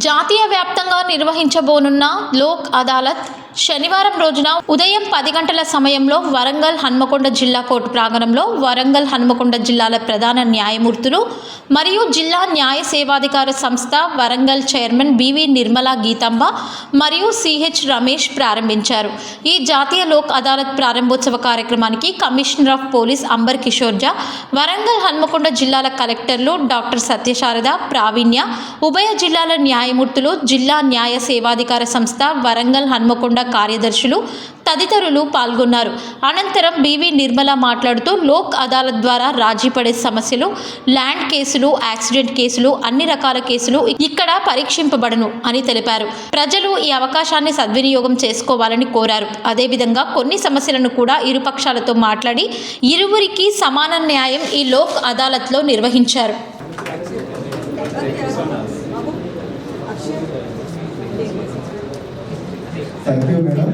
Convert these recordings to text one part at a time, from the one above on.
జాతీయ వ్యాప్తంగా నిర్వహించబోనున్న లోక్ అదాలత్ శనివారం రోజున ఉదయం 10 గంటల సమయంలో వరంగల్ హన్మకొండ జిల్లా కోర్టు ప్రాంగణంలో వరంగల్ హన్మకొండ జిల్లాల ప్రధాన న్యాయమూర్తులు మరియు జిల్లా న్యాయ సేవాధికార సంస్థ వరంగల్ చైర్మన్ బివి నిర్మలా గీతాంబ మరియు సిహెచ్ రమేష్ ప్రారంభించారు. ఈ జాతీయ లోక్ అదాలత్ ప్రారంభోత్సవ కార్యక్రమానికి commissioner of police Ambar Kishore Jha, Warangal Hanamkonda జిల్లాల కలెక్టర్లు డాక్టర్ సత్యశారద, ప్రావీణ్య, ఉభయ జిల్లాల న్యాయమూర్తులు, జిల్లా న్యాయ సేవాధికార సంస్థ వరంగల్ హన్మకొండ కార్యదర్శులు తదితరులు పాల్గొన్నారు. అనంతరం బివి నిర్మల మాట్లాడుతూ లోక్ అదాలత్ ద్వారా రాజీ పడే సమస్యలు, ల్యాండ్ కేసులు, యాక్సిడెంట్ కేసులు, అన్ని రకాల కేసులు ఇక్కడ పరీక్షింపబడను అని తెలిపారు. ప్రజలు ఈ అవకాశాన్ని సద్వినియోగం చేసుకోవాలని కోరారు. అదేవిధంగా కొన్ని సమస్యలను కూడా ఇరుపక్షాలతో మాట్లాడి ఇరువురికి సమాన న్యాయం ఈ లోక్ అదాలత్లో నిర్వహించారు. Thank you madam.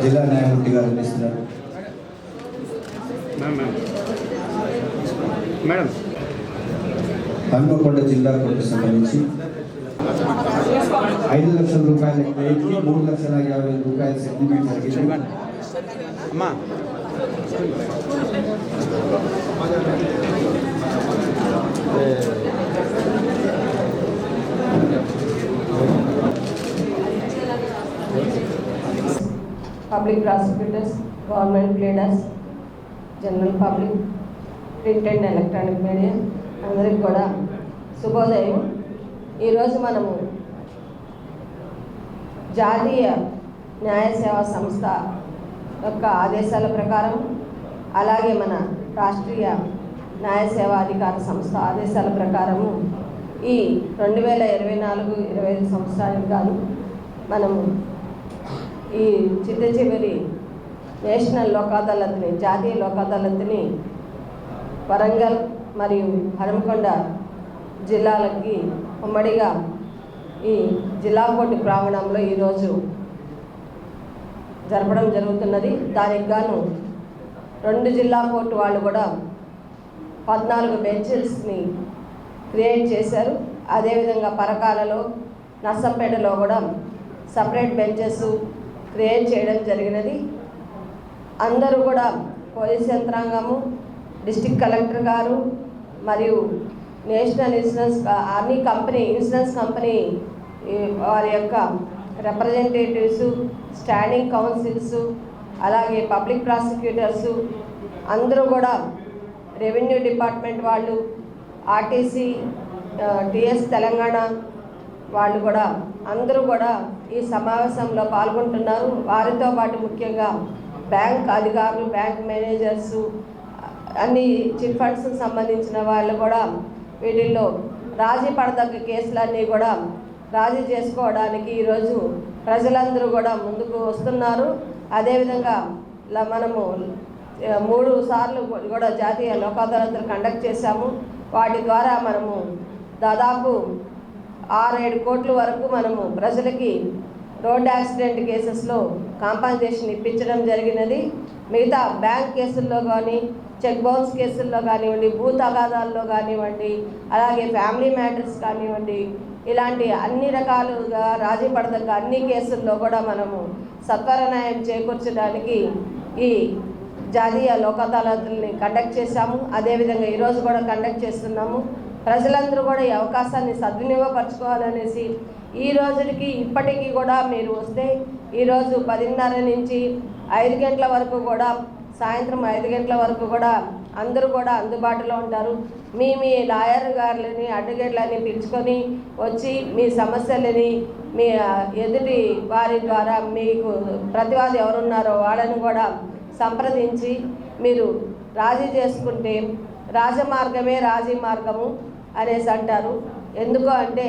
జిల్లా న్యాయమూర్తి గారు ఇస్తున్నారు. మేడం హన్మకొండ జిల్లా కోర్టు సంబంధించి 5 లక్షల రూపాయల క్లెయిమ్కి 3,50,000 రూపాయల సెటిల్మెంట్ జరిగింది. అమ్మా public prosecutors, government leaders, general public, print and electronic media అందరికి కూడా శుభోదయం. ఈరోజు మనము జాతీయ న్యాయ సేవా సంస్థ యొక్క ఆదేశాల ప్రకారం, అలాగే మన రాష్ట్రీయ న్యాయ సేవాధికార సంస్థ ఆదేశాల ప్రకారము ఈ 2024-25 సంవత్సరానికి గాను మనము ఈ చివరి నేషనల్ లోక్ అదాలత్ని, జాతీయ లోక్ అదాలత్ని వరంగల్ మరియు హన్మకొండ జిల్లాలకి ఉమ్మడిగా ఈ జిల్లా కోర్టు ప్రాంగణంలో ఈరోజు జరపడం జరుగుతున్నది. దానికి గాను 2 జిల్లా కోర్టు వాళ్ళు కూడా 14 బెంచెస్ని క్రియేట్ చేశారు. అదేవిధంగా పరకాలలో, నర్సంపేటలో కూడా సపరేట్ బెంచెస్ క్రియేట్ చేయడం జరిగినది. అందరూ కూడా పోలీస్ యంత్రాంగము, డిస్ట్రిక్ట్ కలెక్టర్ గారు మరియు national army company, insurance company వారి యొక్క రిప్రజెంటేటివ్స్, స్టాండింగ్ కౌన్సిల్స్, అలాగే పబ్లిక్ ప్రాసిక్యూటర్సు అందరూ కూడా, రెవెన్యూ డిపార్ట్మెంట్ వాళ్ళు, ఆర్టీసీ, టిఎస్ తెలంగాణ వాళ్ళు కూడా అందరూ కూడా ఈ సమావేశంలో పాల్గొంటున్నారు. వారితో పాటు ముఖ్యంగా బ్యాంక్ అధికారులు, బ్యాంక్ మేనేజర్సు, అన్ని చిట్ ఫండ్స్కి సంబంధించిన వాళ్ళు కూడా వీటిల్లో రాజీ పడదగ్గ కేసులన్నీ కూడా రాజీ చేసుకోవడానికి ఈరోజు ప్రజలందరూ కూడా ముందుకు వస్తున్నారు. అదేవిధంగా మనము 3 సార్లు కూడా జాతీయ లోక్ అదాలత్లు కండక్ట్ చేశాము. వాటి ద్వారా మనము దాదాపు 6-7 కోట్ల వరకు మనము ప్రజలకి రోడ్ యాక్సిడెంట్ కేసెస్లో కాంపన్సేషన్ ఇప్పించడం జరిగినది. మిగతా బ్యాంక్ కేసుల్లో కానీ, చెక్ బౌన్స్ కేసుల్లో కానివ్వండి, భూ తగాదాల్లో కానివ్వండి, అలాగే ఫ్యామిలీ మ్యాటర్స్ కానివ్వండి, ఇలాంటి అన్ని రకాలుగా రాజీ పడదగ్గ అన్ని కేసుల్లో కూడా మనము సత్వర న్యాయం చేకూర్చడానికి ఈ జాతీయ లోక్ అదాలత్ని కండక్ట్ చేశాము. అదేవిధంగా ఈరోజు కూడా కండక్ట్ చేస్తున్నాము. ప్రజలందరూ కూడా ఈ అవకాశాన్ని సద్వినియోగపరచుకోవాలనేసి ఈ రోజుకి ఇప్పటికీ కూడా మీరు వస్తే ఈరోజు 10:30 నుంచి 5 గంటల వరకు కూడా, సాయంత్రం 5 గంటల వరకు కూడా అందరూ కూడా అందుబాటులో ఉంటారు. మీ లాయర్ గారులని, అడ్వకేట్లని పిలుచుకొని వచ్చి మీ సమస్యలని మీ ఎదుటి వారి ద్వారా మీకు ప్రతివాది ఎవరున్నారో వాళ్ళని కూడా సంప్రదించి మీరు రాజీ చేసుకుంటే రాజమార్గమే రాజీ మార్గము అనేసి అంటారు. ఎందుకు అంటే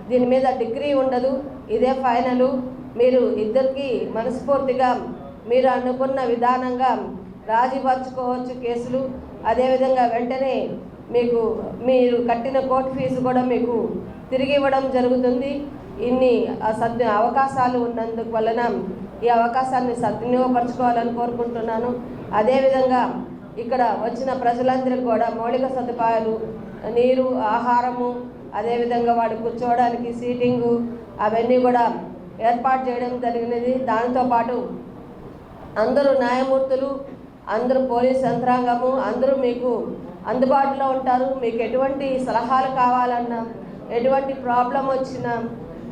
దీని మీద డిగ్రీ ఉండదు, ఇదే ఫైనలు. మీరు ఇద్దరికి మనస్ఫూర్తిగా మీరు అనుకున్న విధానంగా రాజీపరచుకోవచ్చు కేసులు. అదేవిధంగా వెంటనే మీకు మీరు కట్టిన కోర్టు ఫీజు కూడా మీకు తిరిగి ఇవ్వడం జరుగుతుంది. ఇన్ని అవకాశాలు ఉన్నందుకు వలన ఈ అవకాశాన్ని సద్వినియోగపరచుకోవాలని కోరుకుంటున్నాను. అదేవిధంగా ఇక్కడ వచ్చిన ప్రజలందరికీ కూడా మౌలిక సదుపాయాలు, నీరు, ఆహారము, అదేవిధంగా వాడు కూర్చోవడానికి సీటింగు అవన్నీ కూడా ఏర్పాటు చేయడం జరిగినది. దాంతోపాటు అందరూ న్యాయమూర్తులు, అందరూ పోలీస్ యంత్రాంగము అందరూ మీకు అందుబాటులో ఉంటారు. మీకు ఎటువంటి సలహాలు కావాలన్నా, ఎటువంటి ప్రాబ్లం వచ్చినా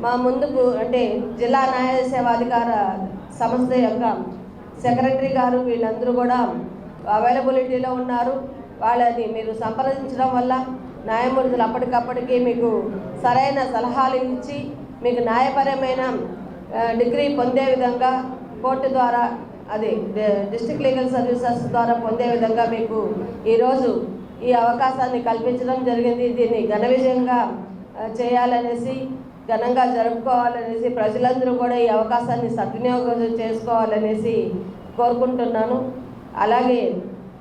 మా ముందుకు అంటే జిల్లా న్యాయ సేవాధికార సంస్థ యొక్క సెక్రటరీ గారు వీళ్ళందరూ కూడా అవైలబిలిటీలో ఉన్నారు. వాళ్ళని మీరు సంప్రదించడం వల్ల న్యాయమూర్తులు అప్పటికప్పటికి మీకు సరైన సలహాలు ఇచ్చి మీకు న్యాయపరమైన డిగ్రీ పొందే విధంగా కోర్టు ద్వారా అది డిస్ట్రిక్ట్ లీగల్ సర్వీసెస్ ద్వారా పొందే విధంగా మీకు ఈరోజు ఈ అవకాశాన్ని కల్పించడం జరిగింది. దీన్ని ఘన విజయంగా చేయాలనేసి, ఘనంగా జరుపుకోవాలనేసి, ప్రజలందరూ కూడా ఈ అవకాశాన్ని సద్వినియోగం చేసుకోవాలనేసి కోరుకుంటున్నాను. అలాగే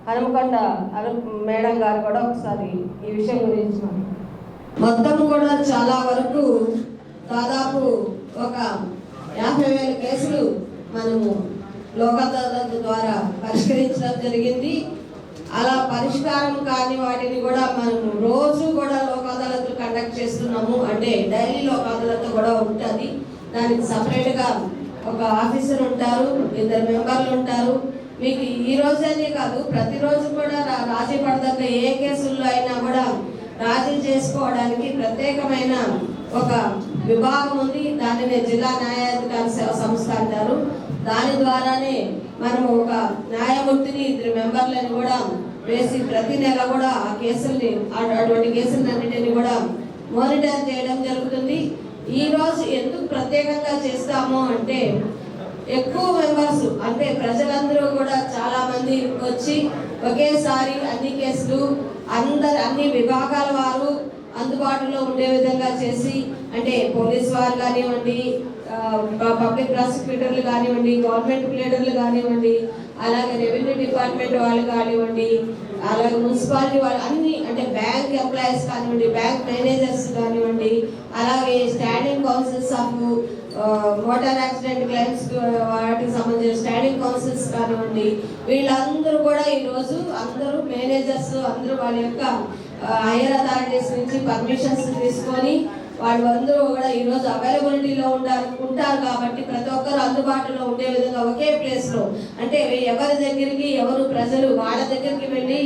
హనుమకొండ మేడం గారు కూడా ఒకసారి ఈ విషయం గురించి మొత్తం కూడా చాలా వరకు దాదాపు ఒక 50,000 కేసులు మనము లోక్ అదాలత్ ద్వారా పరిష్కరించడం జరిగింది. అలా పరిష్కారం కాని వాటిని కూడా మనము రోజు కూడా లోక్ అదాలత్లు కండక్ట్ చేస్తున్నాము. అంటే డైలీ లోక్ అదాలత్ కూడా ఉంటుంది. దానికి సపరేట్గా ఒక ఆఫీసర్ ఉంటారు, 2 మెంబర్లు ఉంటారు. మీకు ఈ రోజనే కాదు ప్రతిరోజు కూడా రాజీ పడదగ్గ ఏ కేసుల్లో అయినా కూడా రాజీ చేసుకోవడానికి ప్రత్యేకమైన ఒక విభాగం ఉంది. దానినే జిల్లా న్యాయాధికార సేవ సంస్థ అంటారు. దాని ద్వారానే మనము ఒక న్యాయమూర్తిని 2 మెంబర్లను కూడా వేసి ప్రతి నెల కూడా ఆ కేసుల్ని అటువంటి కేసులన్నిటిని కూడా మానిటర్ చేయడం జరుగుతుంది. ఈరోజు ఎందుకు ప్రత్యేకంగా చేస్తాము అంటే ఎక్కువ మెంబర్స్ అంటే ప్రజలందరూ కూడా చాలా మంది వచ్చి ఒకేసారి అన్ని కేసులు అన్ని విభాగాల వారు అందుబాటులో ఉండే విధంగా చేసి, అంటే పోలీస్ వారు కానివ్వండి, పబ్లిక్ ప్రాసిక్యూటర్లు కానివ్వండి, గవర్నమెంట్ ప్లేడర్లు కానివ్వండి, అలాగే రెవెన్యూ డిపార్ట్మెంట్ వాళ్ళు కానివ్వండి, అలాగే మున్సిపాలిటీ వాళ్ళు అన్ని అంటే బ్యాంక్ ఎంప్లాయీస్ కానివ్వండి, బ్యాంక్ మేనేజర్స్ కానివ్వండి, అలాగే standing councils of motor accident claims వాటికి సంబంధించిన స్టాండింగ్ కౌన్సిల్స్ కానివ్వండి, వీళ్ళందరూ కూడా ఈరోజు అందరూ మేనేజర్స్ అందరూ వాళ్ళ యొక్క హైయర్ అథారిటీస్ నుంచి పర్మిషన్స్ తీసుకొని వాళ్ళందరూ కూడా ఈరోజు అవైలబిలిటీలో ఉంటారు కాబట్టి ప్రతి ఒక్కరు అందుబాటులో ఉండే విధంగా ఒకే ప్లేస్లో అంటే ఎవరి దగ్గరికి ఎవరు ప్రజలు వాళ్ళ దగ్గరికి వెళ్ళి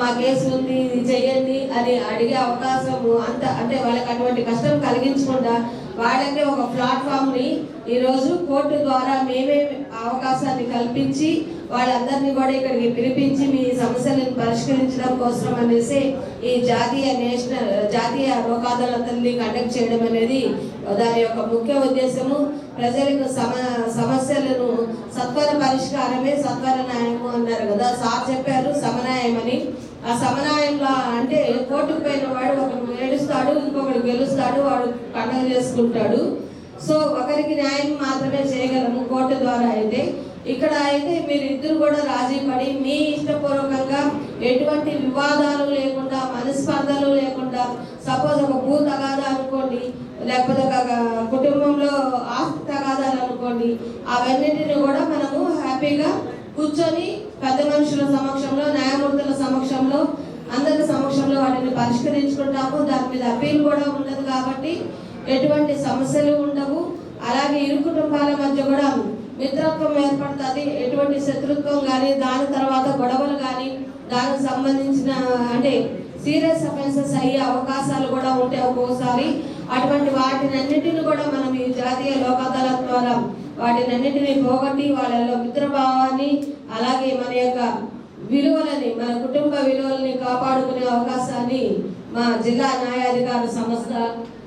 మా కేసు ఉంది ఇది చెయ్యండి అని అడిగే అవకాశము అంటే వాళ్ళకి అటువంటి కష్టం కలిగించకుండా వాళ్ళకే ఒక ప్లాట్ఫామ్ని ఈరోజు కోర్టు ద్వారా మేమే అవకాశాన్ని కల్పించి వాళ్ళందరినీ కూడా ఇక్కడికి పిలిపించి మీ సమస్యలను పరిష్కరించడం కోసం అనేసి ఈ జాతీయ లోక్ అదాలత్ని కండక్ట్ చేయడం అనేది దాని యొక్క ముఖ్య ఉద్దేశము. ప్రజలకు సమస్యలను సత్వర పరిష్కారమే సత్వర న్యాయము అన్నారు కదా, సార్ చెప్పారు సమన్యాయం అని. ఆ సమన్యాయంలో అంటే కోర్టుకు పోయిన వాడు ఒకరు ఏడుస్తాడు, ఇంకొకడు గెలుస్తాడు, వాడు పండుగ చేసుకుంటాడు. సో ఒకరికి న్యాయం మాత్రమే చేయగలము కోర్టు ద్వారా. అయితే ఇక్కడ అయితే మీరిద్దరు కూడా రాజీ పడి మీ ఇష్టపూర్వకంగా ఎటువంటి వివాదాలు లేకుండా మనస్పర్ధలు లేకుండా, సపోజ్ ఒక భూ తగాదా అనుకోండి, లేకపోతే ఒక కుటుంబంలో ఆస్తి తగాదాలు అనుకోండి, అవన్నిటిని కూడా మనము హ్యాపీగా కూర్చొని పెద్ద మనుషుల సమక్షంలో, న్యాయమూర్తుల సమక్షంలో, అందరి సమక్షంలో వాటిని పరిష్కరించుకుంటాము. దాని మీద అప్పీల్ కూడా ఉండదు కాబట్టి ఎటువంటి సమస్యలు ఉండవు. అలాగే ఇరు కుటుంబాల మధ్య కూడా మిత్రత్వం ఏర్పడుతుంది. ఎటువంటి శత్రుత్వం కానీ, దాని తర్వాత గొడవలు కానీ, దానికి సంబంధించిన అంటే సీరియస్ అఫెన్సెస్ అయ్యే అవకాశాలు కూడా ఉంటాయి ఒక్కోసారి. అటువంటి వాటినన్నిటిని కూడా మనం ఈ జాతీయ లోక్ అదాలత్ ద్వారా వాటినన్నిటిని పోగొట్టి వాళ్ళలో మిత్రభావాన్ని, అలాగే మన యొక్క విలువలని, మన కుటుంబ విలువలని కాపాడుకునే అవకాశాన్ని మా జిల్లా న్యాయాధికార సంస్థ,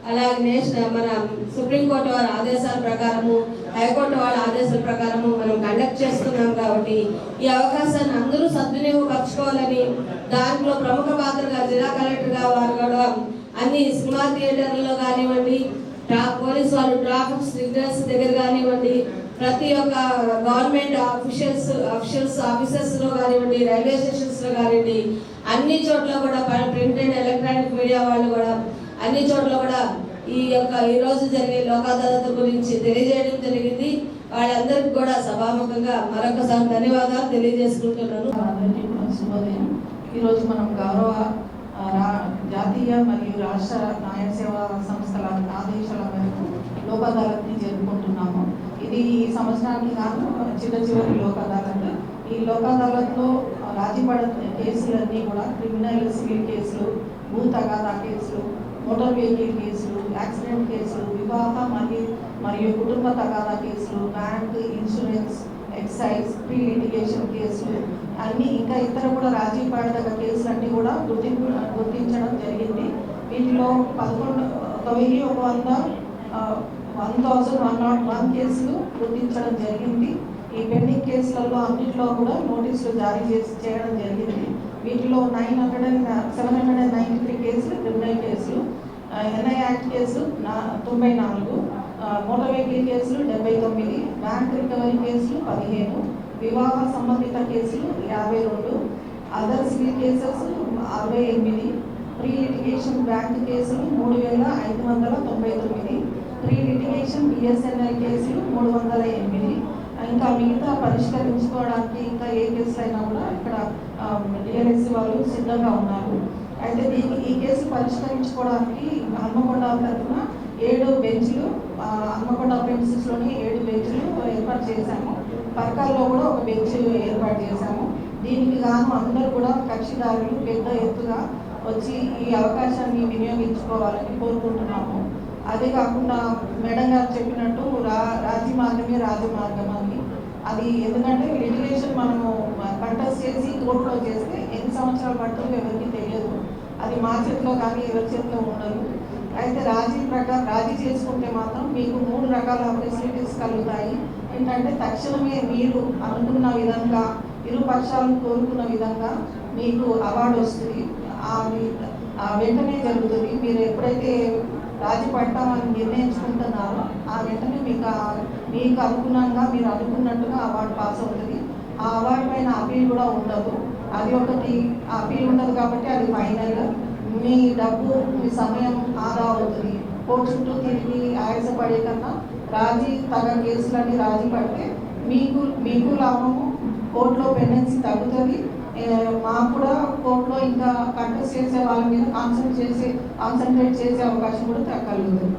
అలాగే మన సుప్రీంకోర్టు వారి ఆదేశాల ప్రకారము, హైకోర్టు వాళ్ళ ఆదేశాల ప్రకారము మనం కండక్ట్ చేస్తున్నాం కాబట్టి ఈ అవకాశాన్ని అందరూ సద్వినియోగపరచుకోవాలని, దాంట్లో ప్రముఖ పాత్రగా జిల్లా కలెక్టర్గా వారు కూడా అన్ని సినిమా థియేటర్లలో కానివ్వండి, పోలీసు వాళ్ళు ట్రాఫిక్ సిగ్నల్స్ దగ్గర కానివ్వండి, ప్రతి ఒక్క గవర్నమెంట్ ఆఫీసర్స్లో కానివ్వండి, రైల్వే స్టేషన్స్లో కానివ్వండి, అన్ని చోట్ల కూడా ప్రింట్ అండ్ ఎలక్ట్రానిక్ మీడియా వాళ్ళు కూడా అన్ని చోట్ల కూడా ఈరోజు జరిగే లోక్ అదాలత్ గురించి తెలియజేయడం జరిగింది. వాళ్ళందరికీ కూడా సభాముఖంగా మరొకసారి ధన్యవాదాలు తెలియజేసుకుంటున్నాను. శుభోదయం. ఈరోజు మనం గౌరవ జాతీయ మరియు రాష్ట్ర న్యాయ సేవా సంస్థల ఆదేశాల మేరకు లోక్ అదాలత్ని జరుపుకుంటున్నాము. ఇది ఈ సంవత్సరానికి గాను చివరి లోక్ అదాలత్. ఈ లోక్ అదాలత్లో రాజీపడ కేసులన్నీ కూడా క్రిమినల్, సివిల్ కేసులు, భూ తగాదా కేసులు, మోటార్ వెహికల్ కేసులు, యాక్సిడెంట్ కేసులు, వివాహ మరియు కుటుంబ తగాదా కేసులు, bank, insurance, excise, pre litigation కేసులు అన్నీ ఇంకా ఇతర కూడా రాజీ పడదగ్గ కేసులు అన్నీ కూడా గుర్తించడం జరిగింది. వీటిలో 1101 కేసులు గుర్తించడం జరిగింది. ఈ పెండింగ్ కేసులలో అన్నింటిలో కూడా నోటీసులు జారీ చేయడం జరిగింది. వీటిలో 793 కేసులు క్రిమినల్ కేసులు, ఎన్ఐ యాక్ట్ కేసులు 94, మోటార్ వెహికల్ కేసులు 79, బ్యాంక్ రికవరీ కేసులు 15, వివాహ సంబంధిత కేసులు 52, other civil cases 68, pre litigation bank కేసులు 3599, ప్రీ లిటిగేషన్ బిఎస్ఎన్ఎల్ కేసులు 308. ఇంకా మిగతా పరిష్కరించుకోవడానికి ఇంకా ఏ కేసులు అయినా కూడా ఇక్కడ డిఎల్ఎస్సి వాళ్ళు సిద్ధంగా ఉన్నారు. అయితే ఈ కేసు పరిష్కరించుకోవడానికి హన్మకొండ తరఫున 7 బెంచ్లు, హన్మకొండ ప్రిన్సెస్లోని 7 బెంచ్లు ఏర్పాటు చేశాము. పరకాల్లో కూడా ఒక బెంచ్ ఏర్పాటు చేశాము. దీనికి గాను అందరూ కూడా కక్షిదారులు పెద్ద ఎత్తుగా వచ్చి ఈ అవకాశాన్ని వినియోగించుకోవాలని కోరుకుంటున్నాము. అదే కాకుండా మేడం గారు చెప్పినట్టు రాజీ మార్గమే రాజమార్గం అని, అది ఎందుకంటే లిటిగేషన్ మనము కంటెస్ట్ చేసి కోర్టులో చేస్తే ఎన్ని సంవత్సరాలు పడుతుందో ఎవరికి తెలియదు. అది మా చేతిలో కానీ ఎవరి చేతిలో ఉండదు. అయితే రాజీ చేసుకుంటే మాత్రం మీకు 3 రకాల ఫెసిలిటీస్ కలుగుతాయి. ఏంటంటే తక్షణమే మీరు అనుకున్న విధంగా, ఇరు పక్షాలు కోరుకున్న విధంగా మీకు అవార్డు వస్తుంది. వెంటనే జరుగుతుంది. మీరు ఎప్పుడైతే రాజీ పడతామని నిర్ణయించుకుంటున్నారో ఆ వెంటనే మీకు అనుగుణంగా మీరు అనుకున్నట్టుగా అవార్డు పాస్ అవుతుంది. ఆ అవార్డు పైన అపీల్ కూడా ఉండదు. అది ఒకటి అపీల్ ఉండదు కాబట్టి అది ఫైనల్. మీ డబ్బు, మీ సమయం ఆదా అవుతుంది. కోర్టు చుట్టూ తిరిగి ఆయాసపడే కన్నా తగ్గ కేసులన్నీ రాజీ పడితే మీకు లాభము, కోర్టులో పెండెన్సీ తగ్గుతుంది. మాకు కూడా కోర్టులో ఇంకా కంటెస్ట్ చేసే వాళ్ళ మీద కాన్సన్ట్రేట్ చేసే అవకాశం కూడా కలుగుతుంది.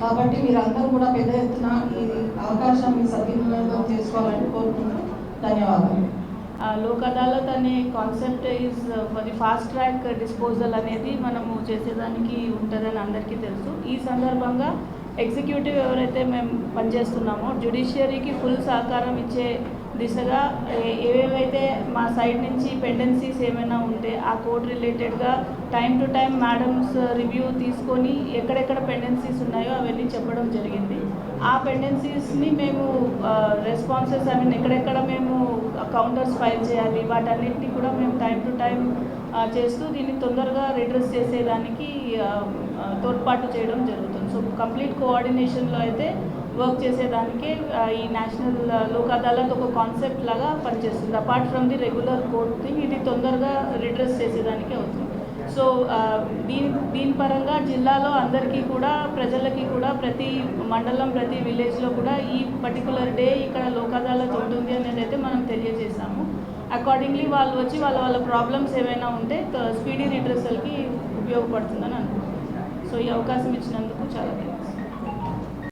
కాబట్టి మీరందరూ కూడా పెద్ద ఎత్తున ఈ అవకాశాన్ని సద్వినియోగం చేసుకోవాలని కోరుతున్నాను. ధన్యవాదాలు. లోక్ అదాలత్ అనే concept is for the fast track disposal అనేది మనము చేసేదానికి ఉంటుందని అందరికీ తెలుసు. ఈ సందర్భంగా ఎగ్జిక్యూటివ్ ఎవరైతే మేము పనిచేస్తున్నామో జ్యుడిషియరీకి ఫుల్ సహకారం ఇచ్చే దిశగా ఏవేవైతే మా సైడ్ నుంచి పెండెన్సీస్ ఏమైనా ఉంటే ఆ కోర్ట్ రిలేటెడ్గా time to time madams review తీసుకొని ఎక్కడెక్కడ పెండెన్సీస్ ఉన్నాయో అవన్నీ చెప్పడం జరిగింది. ఆ పెండెన్సీస్ని మేము రెస్పాన్సెస్ ఎక్కడెక్కడ మేము కౌంటర్స్ ఫైల్ చేయాలి వాటన్నిటిని కూడా మేము టైం టు టైం చేస్తూ దీన్ని తొందరగా రిడ్రెస్ చేసేదానికి తోడ్పాటు చేయడం జరుగుతుంది. సో కంప్లీట్ కోఆర్డినేషన్లో అయితే వర్క్ చేసేదానికే ఈ నేషనల్ లోక్ అదాలత్ ఒక కాన్సెప్ట్ లాగా పనిచేస్తుంది. Apart from the regular court thing ఇది తొందరగా రిడ్రెస్ చేసేదానికే అవుతుంది. సో దీని పరంగా జిల్లాలో అందరికీ కూడా, ప్రజలకి కూడా, ప్రతి మండలం, ప్రతి విలేజ్లో కూడా ఈ పర్టికులర్ డే ఇక్కడ లోక్ అదాలత్ ఉంటుంది అనేది అయితే మనం తెలియజేశాము. అకార్డింగ్లీ వాళ్ళు వచ్చి వాళ్ళ ప్రాబ్లమ్స్ ఏమైనా ఉంటే స్పీడీ రిడ్రెసల్కి ఉపయోగపడుతుందని అనుకుంటున్నాను. సో ఈ అవకాశం ఇచ్చినందుకు చాలా థ్యాంక్స్.